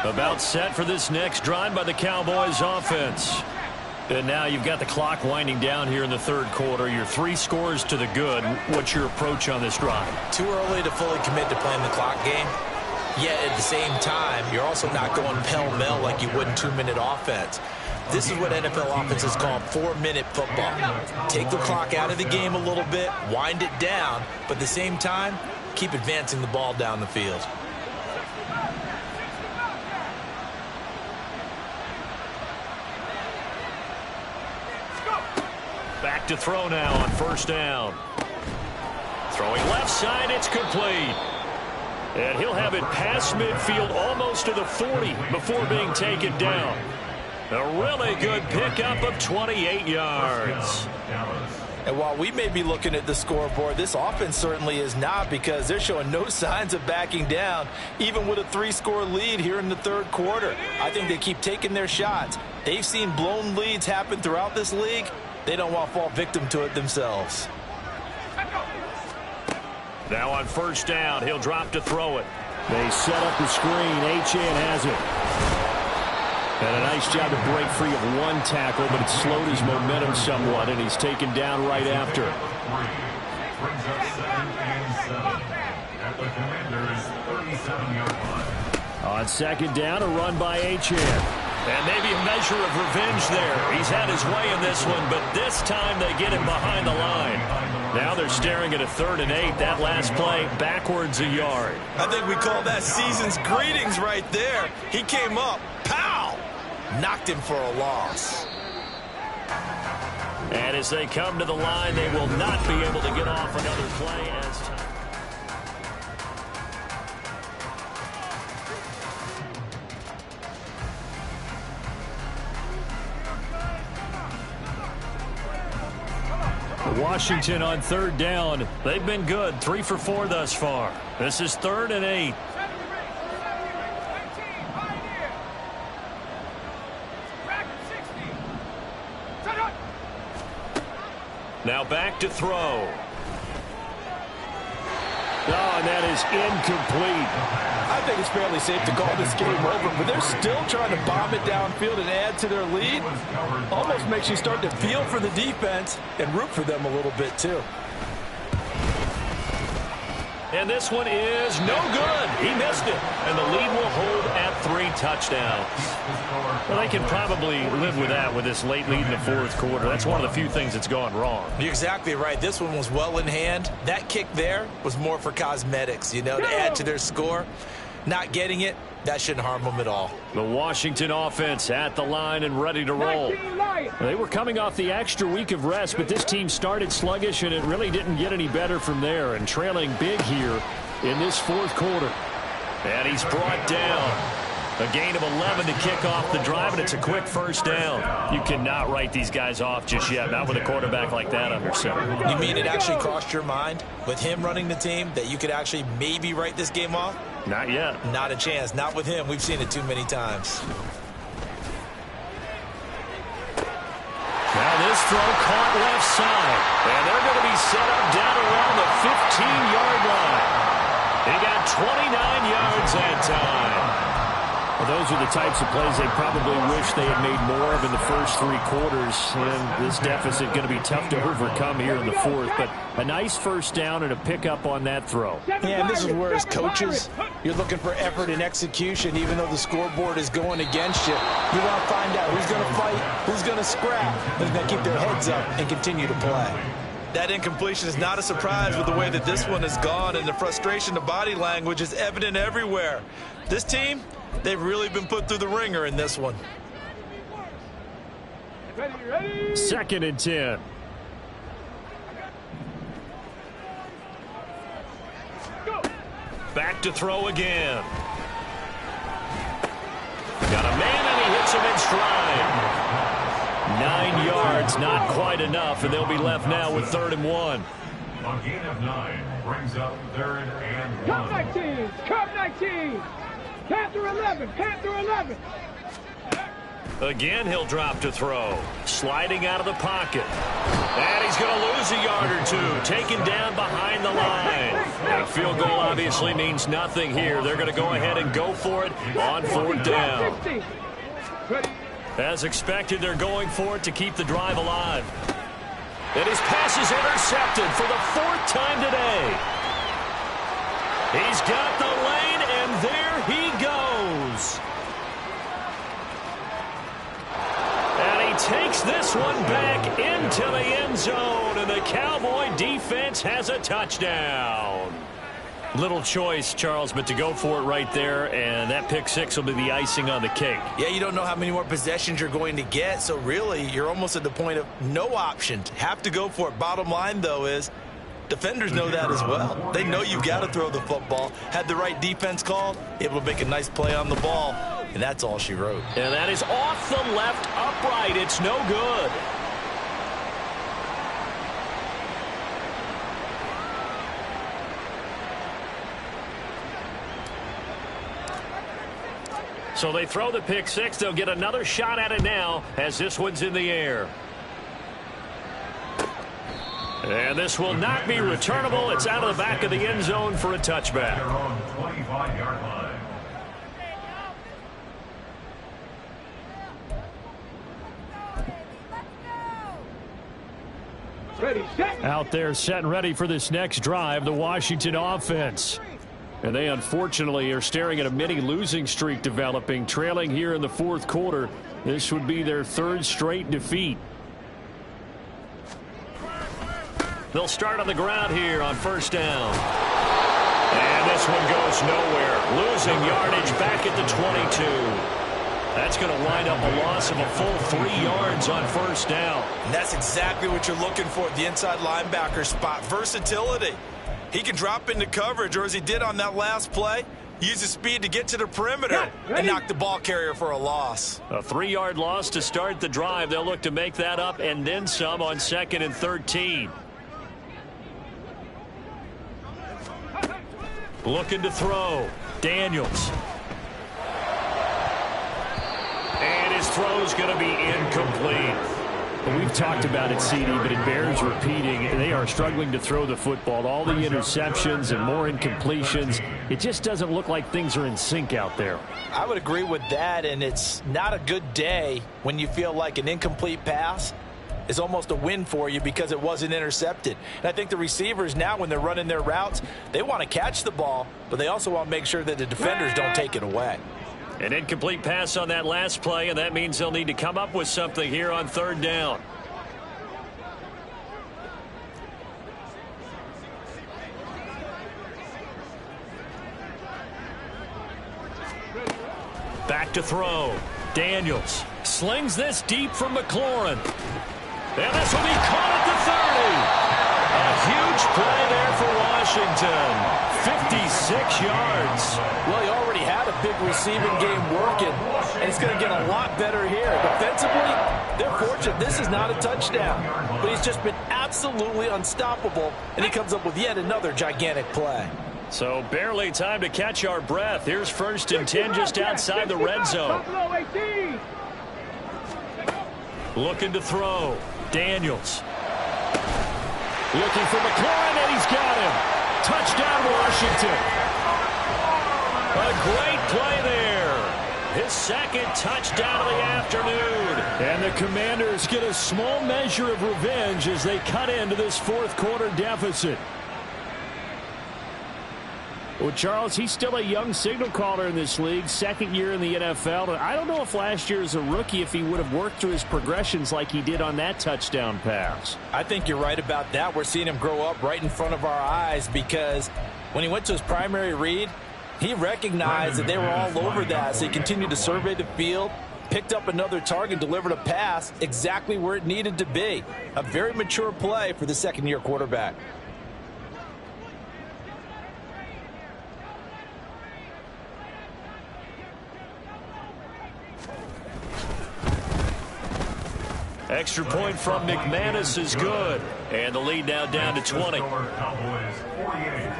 line. About set for this next drive by the Cowboys offense. And now you've got the clock winding down here in the third quarter. Your 3 scores to the good. What's your approach on this drive? Too early to fully commit to playing the clock game. Yet at the same time, you're also not going pell-mell like you would in 2-minute offense. This is what NFL offenses call 4-minute football. Take the clock out of the game a little bit, wind it down, but at the same time, keep advancing the ball down the field. Back to throw now on first down. Throwing left side, it's complete. And he'll have it past midfield almost to the 40 before being taken down. A really good pickup of 28 yards. And while we may be looking at the scoreboard, this offense certainly is not, because they're showing no signs of backing down, even with a 3-score lead here in the third quarter. I think they keep taking their shots. They've seen blown leads happen throughout this league. They don't want to fall victim to it themselves. Now on first down, he'll drop to throw it. They set up the screen. Achane has it. And a nice job to break free of one tackle, but it slowed his momentum somewhat, and he's taken down right after. Brings up 2nd and 7 at the Commanders' 37-yard line. On second down, a run by Achane. And maybe a measure of revenge there. He's had his way in this one, but this time they get him behind the line. Now they're staring at a 3rd and 8. That last play, backwards a yard. I think we call that season's greetings right there. He came up, pow! Knocked him for a loss. And as they come to the line, they will not be able to get off another play as time. Washington on third down. They've been good. 3 for 4 thus far. This is 3rd and 8. Now back to throw. Oh, and that is incomplete. I think it's fairly safe to call this game over, but they're still trying to bomb it downfield and add to their lead. Almost makes you start to feel for the defense and root for them a little bit, too. And this one is no good. He missed it. And the lead will hold at 3 touchdowns. Well, they can probably live with that with this late lead in the fourth quarter. That's one of the few things that's gone wrong. You're exactly right. This one was well in hand. That kick there was more for cosmetics, to add to their score. Not getting it, that shouldn't harm them at all. The Washington offense at the line and ready to roll. They were coming off the extra week of rest, but this team started sluggish, and it really didn't get any better from there, and trailing big here in this fourth quarter. And he's brought down. A gain of 11 to kick off the drive, and it's a quick first down. You cannot write these guys off just yet, not with a quarterback like that under center. You mean it actually crossed your mind with him running the team that you could actually maybe write this game off? Not yet. Not a chance. Not with him. We've seen it too many times. Now this throw caught left side. And they're going to be set up down around the 15-yard line. He got 29 yards that time. Well, those are the types of plays they probably wish they had made more of in the first 3 quarters. And this deficit going to be tough to overcome here in the fourth. But a nice first down and a pickup on that throw. Yeah, and this is where as coaches, you're looking for effort and execution. Even though the scoreboard is going against you, you want to find out who's going to fight, who's going to scrap, who's going to keep their heads up and continue to play. That incompletion is not a surprise with the way that this one has gone, and the frustration, the body language is evident everywhere. This team, they've really been put through the ringer in this one. Ready. 2nd and 10. Go. Back to throw again. Got a man, and he hits him in stride. 9 yards, not quite enough, and they'll be left now with 3rd and 1. A gain of 9 brings up 3rd and 1. Come 19. Come 19. Panther 11. Panther 11. Again, he'll drop to throw. Sliding out of the pocket. And he's going to lose a yard or 2. Taken down behind the line. And a field goal obviously means nothing here. They're going to go ahead and go for it on 4th down. Ready. As expected, they're going for it to keep the drive alive. And his pass is intercepted for the 4th time today. He's got the lane, and there he goes. And he takes this one back into the end zone, and the Cowboy defense has a touchdown. Little choice, Charles, but to go for it right there, and that pick 6 will be the icing on the cake. Yeah, you don't know how many more possessions you're going to get, so really you're almost at the point of no options. Have to go for it. Bottom line, though, is defenders know that as well. They know you've got to throw the football. Had the right defense called, able to make a nice play on the ball, and that's all she wrote. And that is off the left upright. It's no good. So they throw the pick 6. They'll get another shot at it now as this one's in the air. And this will not be returnable. It's out of the back of the end zone for a touchback. Their own 25-yard line. Ready. Set. Out there set and ready for this next drive, the Washington offense. And they unfortunately are staring at a mini losing streak developing, trailing here in the 4th quarter. This would be their 3rd straight defeat. They'll start on the ground here on 1st down. And this one goes nowhere. Losing yardage back at the 22. That's going to wind up a loss of a full 3 yards on 1st down. And that's exactly what you're looking for at the inside linebacker spot. Versatility. He can drop into coverage, or as he did on that last play, use his speed to get to the perimeter and knock the ball carrier for a loss. A 3-yard loss to start the drive. They'll look to make that up and then some on 2nd and 13. Looking to throw. Daniels. And his throw's going to be incomplete. Well, we've talked about it, CD, but it bears repeating. They are struggling to throw the football. All the interceptions and more incompletions. It just doesn't look like things are in sync out there. I would agree with that, and it's not a good day when you feel like an incomplete pass is almost a win for you because it wasn't intercepted. And I think the receivers now, when they're running their routes, they want to catch the ball, but they also want to make sure that the defenders don't take it away. An incomplete pass on that last play, and that means they'll need to come up with something here on 3rd down. Back to throw. Daniels slings this deep from McLaurin. And this will be caught at the 30. A huge play there for Washington. 56 yards. Well, he already had a big receiving game working, and it's going to get a lot better here. Defensively, they're fortunate. This is not a touchdown, but he's just been absolutely unstoppable, and he comes up with yet another gigantic play. So barely time to catch our breath. Here's 1st and 10 just outside the red zone. Looking to throw. Daniels. Looking for McLaurin, and he's got him. Touchdown, Washington. A great play there. his second touchdown of the afternoon. And the Commanders get a small measure of revenge as they cut into this fourth quarter deficit. Well, Charles, he's still a young signal caller in this league, second year in the NFL. And I don't know if last year as a rookie if he would have worked through his progressions like he did on that touchdown pass. I think you're right about that. We're seeing him grow up right in front of our eyes because when he went to his primary read, he recognized that they were all over that. So he continued to survey the field, picked up another target, delivered a pass exactly where it needed to be. A very mature play for the second-year quarterback. Extra point from McManus is good. And the lead now down to 20. Cowboys 48,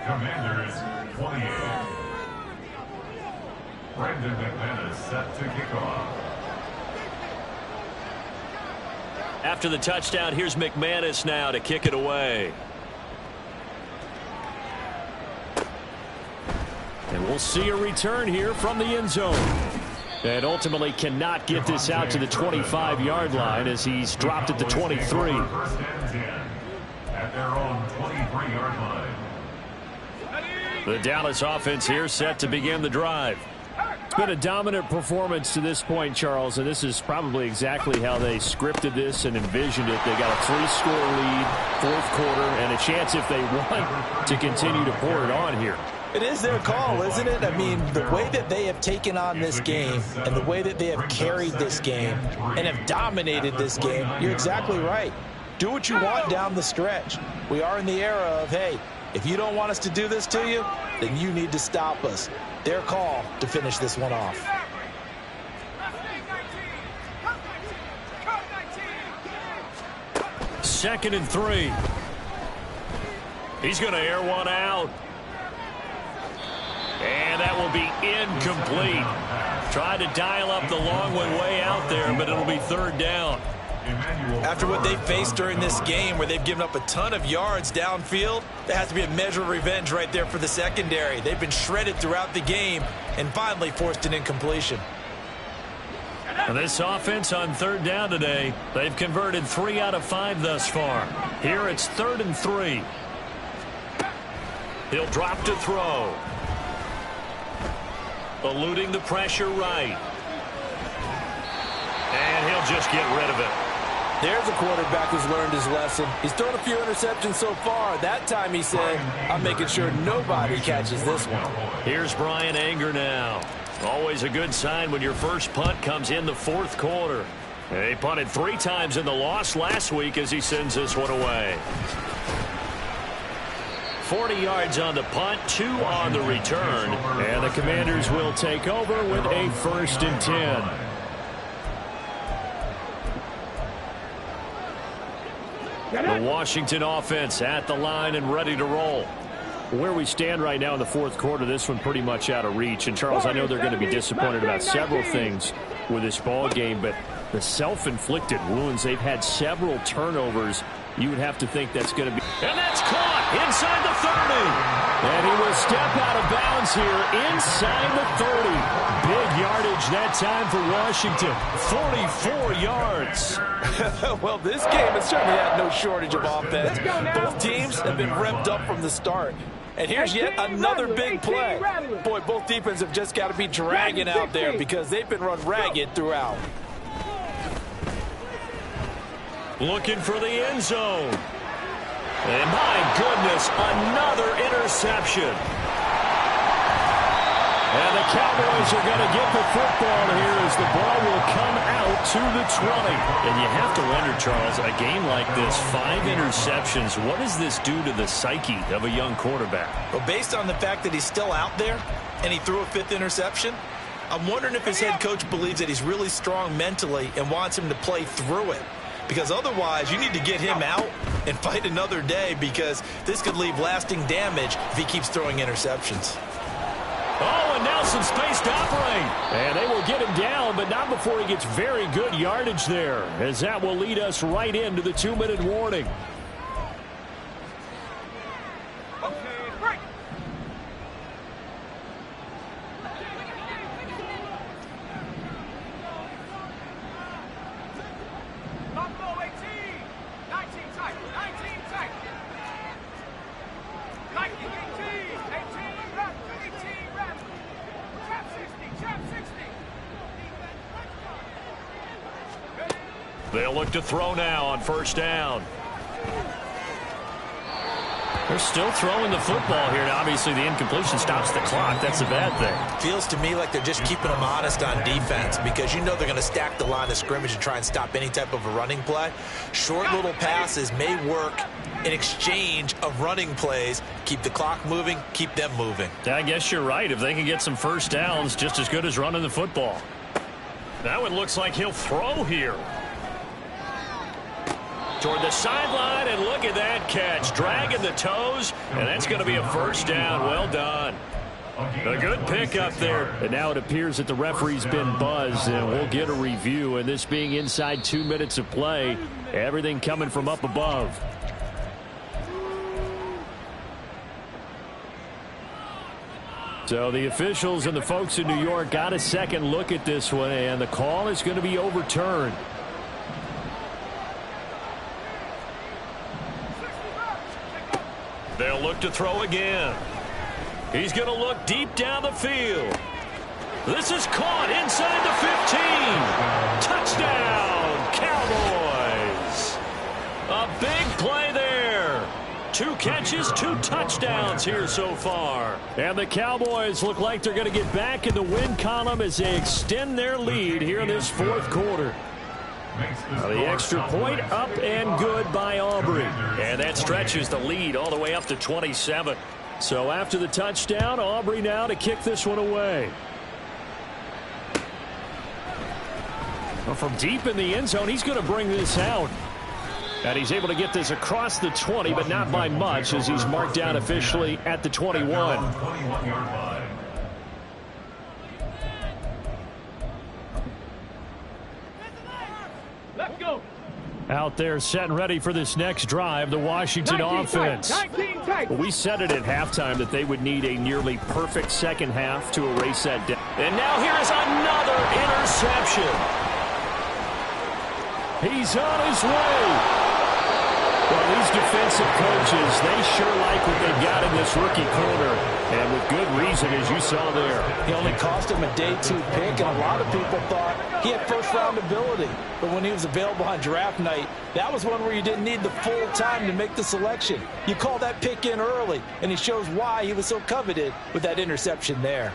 Commanders 28. Brandon McManus set to kick off. After the touchdown, here's McManus now to kick it away. And we'll see a return here from the end zone. And ultimately cannot get this out to the 25-yard line as he's dropped at the 23. First and 10 at their own 23-yard line. The Dallas offense here set to begin the drive. It's been a dominant performance to this point, Charles, and this is probably exactly how they scripted this and envisioned it. They got a 3-score lead, fourth quarter, and a chance if they want to continue to pour it on here. It is their call, isn't it? I mean, the way that they have taken on this game and the way that they have carried this game and have dominated this game, you're exactly right. Do what you want down the stretch. We are in the era of, hey, if you don't want us to do this to you, then you need to stop us. Their call to finish this one off. Second and 3. He's going to air one out. And that will be incomplete. Tried to dial up the long one way out there, but it'll be third down. After what they faced during this game where they've given up a ton of yards downfield, there has to be a measure of revenge right there for the secondary. They've been shredded throughout the game and finally forced an incompletion. And this offense on third down today, they've converted 3 out of 5 thus far. Here it's 3rd and 3. He'll drop to throw. Eluding the pressure right. And he'll just get rid of it. There's a quarterback who's learned his lesson. He's thrown a few interceptions so far. That time he said, I'm making sure nobody catches this one. Here's Bryan Anger now. Always a good sign when your first punt comes in the fourth quarter. He punted 3 times in the loss last week as he sends this one away. 40 yards on the punt, 2 on the return. And the Commanders will take over with a 1st and 10. The Washington offense at the line and ready to roll. Where we stand right now in the fourth quarter, this one pretty much out of reach. And, Charles, I know they're going to be disappointed about several things with this ball game, but the self-inflicted wounds, they've had several turnovers. You would have to think that's going to be. And that's caught inside the 30. And he will step out of bounds here inside the 30. Big yardage that time for Washington. 44 yards. Well, this game has certainly had no shortage of offense. Both teams have been revved up from the start. And here's yet another big play. Boy, both defenses have just got to be dragging out there because they've been run ragged throughout. Looking for the end zone. And my goodness, another interception. And the Cowboys are going to get the football here as the ball will come out to the 20. And you have to wonder, Charles, a game like this, 5 interceptions, what does this do to the psyche of a young quarterback? Well, based on the fact that he's still out there and he threw a 5th interception, I'm wondering if his head coach believes that he's really strong mentally and wants him to play through it. Because otherwise, you need to get him out and fight another day because this could leave lasting damage if he keeps throwing interceptions. Oh, and now some space to operate. And they will get him down, but not before he gets very good yardage there, as that will lead us right into the 2-minute warning. They'll look to throw now on first down. They're still throwing the football here. Now, obviously, the incompletion stops the clock. That's a bad thing. Feels to me like they're just keeping them honest on defense because you know they're going to stack the line of scrimmage and try and stop any type of a running play. Short little passes may work in exchange of running plays. Keep the clock moving, keep them moving. I guess you're right. If they can get some first downs, just as good as running the football. Now it looks like he'll throw here. Toward the sideline, and look at that catch. Dragging the toes, and that's going to be a first down. Well done. A good pick up there. And now it appears that the referee's been buzzed, and we'll get a review. And this being inside 2 minutes of play, everything coming from up above. So the officials and the folks in New York got a second look at this one, and the call is going to be overturned. They'll look to throw again. He's going to look deep down the field. This is caught inside the 15. Touchdown, Cowboys. A big play there. 2 catches, 2 touchdowns here so far. And the Cowboys look like they're going to get back in the win column as they extend their lead here in this fourth quarter. The extra point up and good by Aubrey. And that stretches the lead all the way up to 27. So after the touchdown, Aubrey now to kick this one away. Well, from deep in the end zone, he's going to bring this out. And he's able to get this across the 20, but not by much, as he's marked down officially at the 21. Let's go. Out there set and ready for this next drive, the Washington offense. Well, we said it at halftime that they would need a nearly perfect second half to erase that down. And now here is another interception. He's on his way. Well, these defensive coaches, they sure like what they've got in this rookie corner. And with good reason, as you saw there. He only cost him a day 2 pick, and a lot of people thought he had first-round ability. But when he was available on draft night, that was one where you didn't need the full time to make the selection. You call that pick in early, and he shows why he was so coveted with that interception there.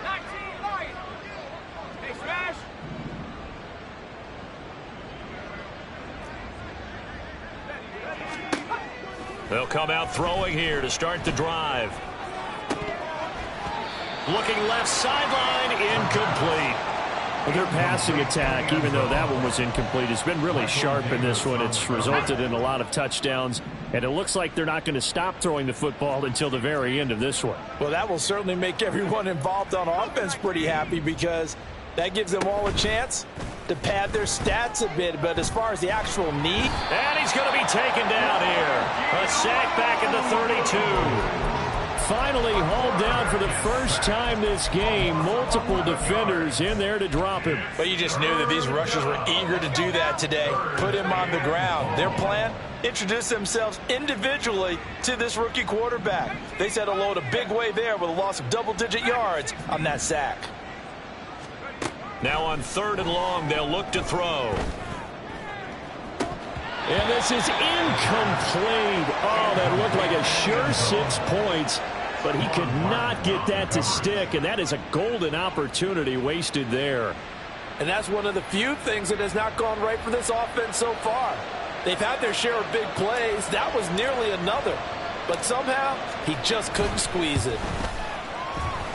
They'll come out throwing here to start the drive. Looking left sideline, incomplete. Well, their passing attack, even though that one was incomplete, has been really sharp in this one. It's resulted in a lot of touchdowns, and it looks like they're not going to stop throwing the football until the very end of this one. Well, that will certainly make everyone involved on offense pretty happy because that gives them all a chance to pad their stats a bit. But as far as the actual need. And he's going to be taken down here. A sack back at the 32. Finally hauled down for the first time this game. Multiple defenders in there to drop him. But you just knew that these rushers were eager to do that today. Put him on the ground. Their plan, introduce themselves individually to this rookie quarterback. They said hello in a big way there with a loss of double-digit yards on that sack. Now on 3rd and long, they'll look to throw. And this is incomplete. Oh, that looked like a sure 6 points. But he could not get that to stick, and that is a golden opportunity wasted there. And that's one of the few things that has not gone right for this offense so far. They've had their share of big plays. That was nearly another. But somehow, he just couldn't squeeze it.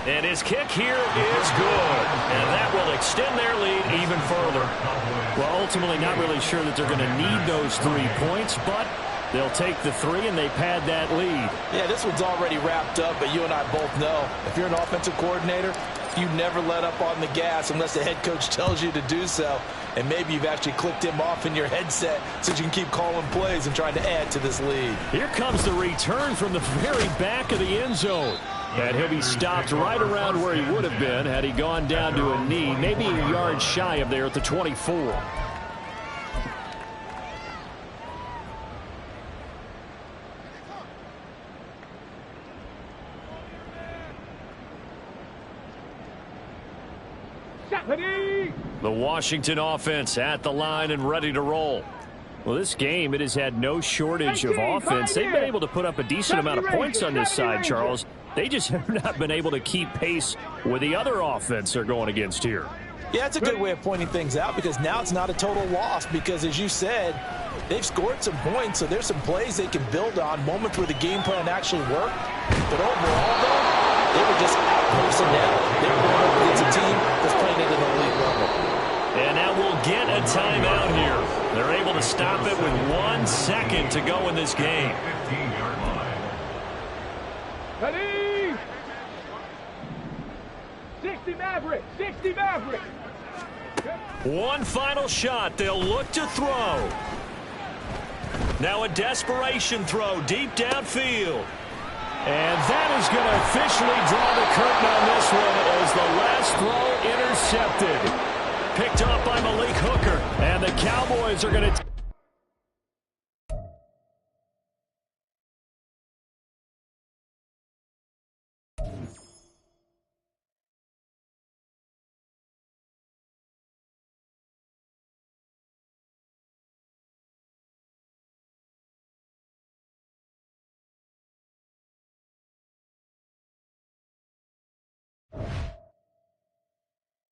And his kick here is good. And that will extend their lead even further. Well, ultimately, not really sure that they're going to need those 3 points, but they'll take the 3 and they pad that lead. Yeah, this one's already wrapped up, but you and I both know if you're an offensive coordinator, you never let up on the gas unless the head coach tells you to do so. And maybe you've actually clicked him off in your headset so you can keep calling plays and trying to add to this lead. Here comes the return from the very back of the end zone. And he'll be stopped right around where he would have been had he gone down to a knee, maybe a yard shy of there at the 24. The Washington offense at the line and ready to roll. Well, this game, it has had no shortage of offense. They've been able to put up a decent amount of points on this side, Charles. They just have not been able to keep pace with the other offense they're going against here. Yeah, it's a good way of pointing things out because now it's not a total loss because, as you said, they've scored some points, so there's some plays they can build on, moments where the game plan actually worked. But overall, though, they were just out-personnel. They were going up against a team that's playing at an elite level. And now we'll get a timeout here. They're able to stop it with 1 second to go in this game. 15-yard line. Ready? 60 Maverick. 60 Maverick. One final shot. They'll look to throw. Now a desperation throw deep downfield. And that is going to officially draw the curtain on this one as the last throw intercepted. Picked up by Malik Hooker. And the Cowboys are going to...